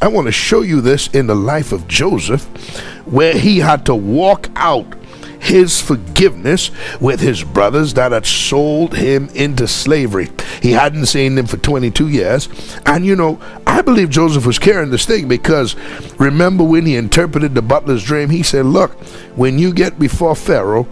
I want to show you this in the life of Joseph, where he had to walk out his forgiveness with his brothers that had sold him into slavery. He hadn't seen them for 22 years. And I believe Joseph was carrying this thing, because remember when he interpreted the butler's dream, he said, look, when you get before Pharaoh,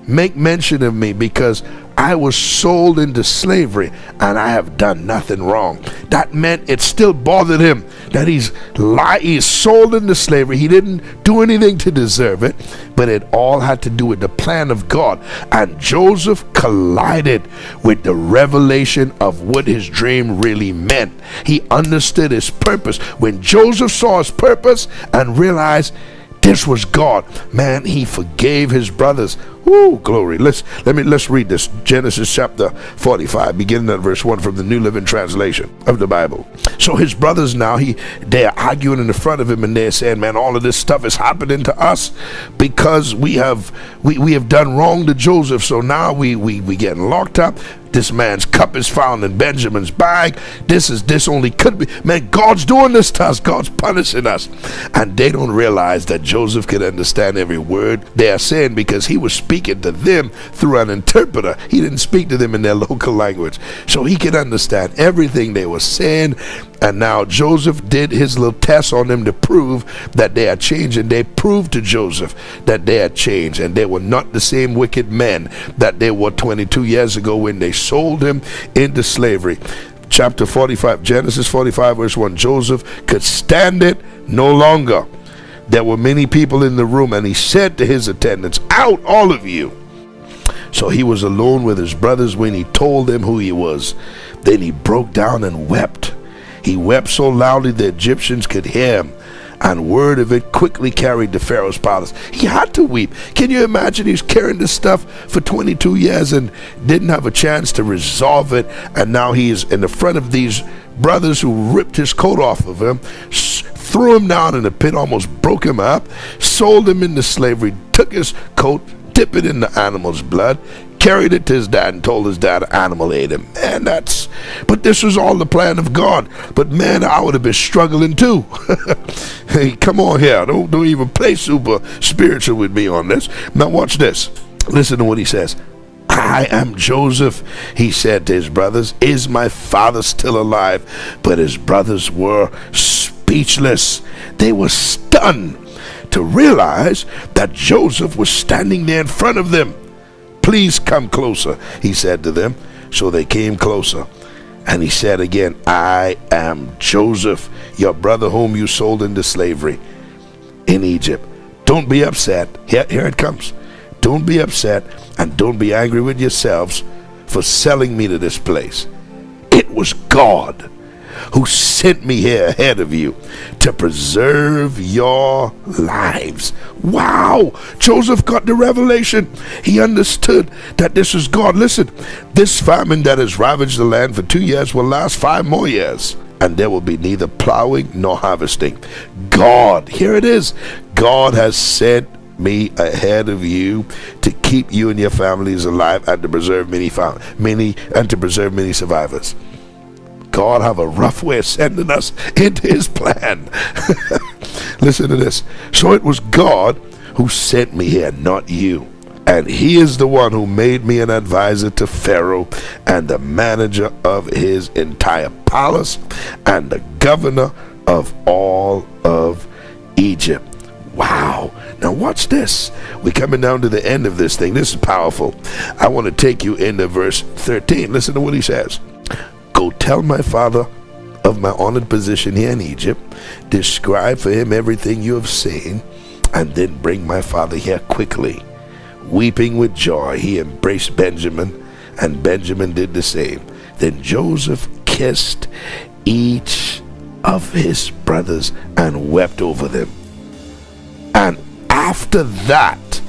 make mention of me, because I was sold into slavery and I have done nothing wrong. That meant it still bothered him that he's sold into slavery. He didn't do anything to deserve it, but it all had to do with the plan of God. And Joseph collided with the revelation of what his dream really meant. He understood his purpose. When Joseph saw his purpose and realized this was God, man, he forgave his brothers. Ooh, glory. Let's read this. Genesis chapter 45, beginning at verse 1 from the New Living Translation of the Bible. So his brothers now, they're arguing in the front of him, and they're saying, man, all of this stuff is happening to us because we have done wrong to Joseph. So now we getting locked up. This man's cup is found in Benjamin's bag. This only could be, man, God's doing this to us. God's punishing us. And they don't realize that Joseph could understand every word they are saying, because he was speaking to them through an interpreter. He didn't speak to them in their local language. So he could understand everything they were saying. And now Joseph did his little test on them to prove that they had changed. And they proved to Joseph that they had changed, and they were not the same wicked men that they were 22 years ago when they sold him into slavery. Chapter 45, Genesis 45, verse 1. Joseph could stand it no longer. There were many people in the room, and he said to his attendants, out, all of you. So he was alone with his brothers when he told them who he was. Then he broke down and wept. He wept so loudly the Egyptians could hear him, and word of it quickly carried to Pharaoh's palace. He had to weep. Can you imagine? He's carrying this stuff for 22 years and didn't have a chance to resolve it, and now he is in the front of these brothers who ripped his coat off of him, threw him down in the pit, almost broke him up, sold him into slavery, took his coat, dipped it in the animal's blood, carried it to his dad, and told his dad an animal ate him. Man, but this was all the plan of God. But man, I would have been struggling too. Hey, come on here. Don't even play super spiritual with me on this. Now watch this. Listen to what he says. I am Joseph, he said to his brothers. Is my father still alive? But his brothers were speechless. They were stunned to realize that Joseph was standing there in front of them. Please come closer, he said to them. So they came closer. And he said again, I am Joseph, your brother whom you sold into slavery in Egypt. Don't be upset. Here it comes. Don't be upset, and don't be angry with yourselves for selling me to this place. It was God who sent me here ahead of you to preserve your lives. Wow! Joseph got the revelation. He understood that this is God. Listen, this famine that has ravaged the land for 2 years will last 5 more years, and there will be neither plowing nor harvesting. God, here it is, God has sent me ahead of you to keep you and your families alive and to preserve many survivors. God have a rough way of sending us into his plan. Listen to this. So it was God who sent me here, not you. And he is the one who made me an advisor to Pharaoh and the manager of his entire palace and the governor of all of Egypt. Wow. Now watch this. We're coming down to the end of this thing. This is powerful. I want to take you into verse 13. Listen to what he says. Go tell my father of my honored position here in Egypt. Describe for him everything you have seen, and then bring my father here quickly. Weeping with joy, he embraced Benjamin, and Benjamin did the same. Then Joseph kissed each of his brothers and wept over them. And after that,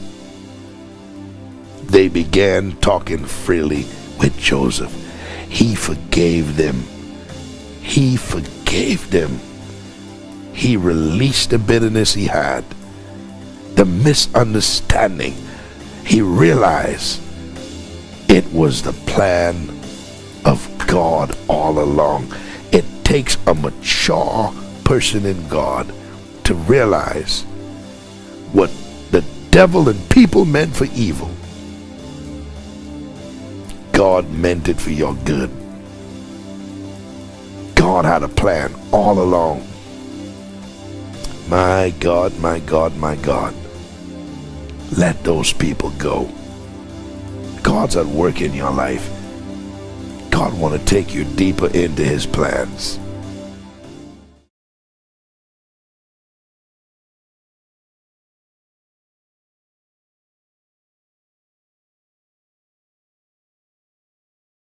they began talking freely with Joseph. He forgave them. He forgave them. He released the bitterness he had, the misunderstanding. He realized it was the plan of God all along. It takes a mature person in God to realize what the devil and people meant for evil, God meant it for your good. God had a plan all along. My God, my God, my God. Let those people go. God's at work in your life. God want to take you deeper into his plans.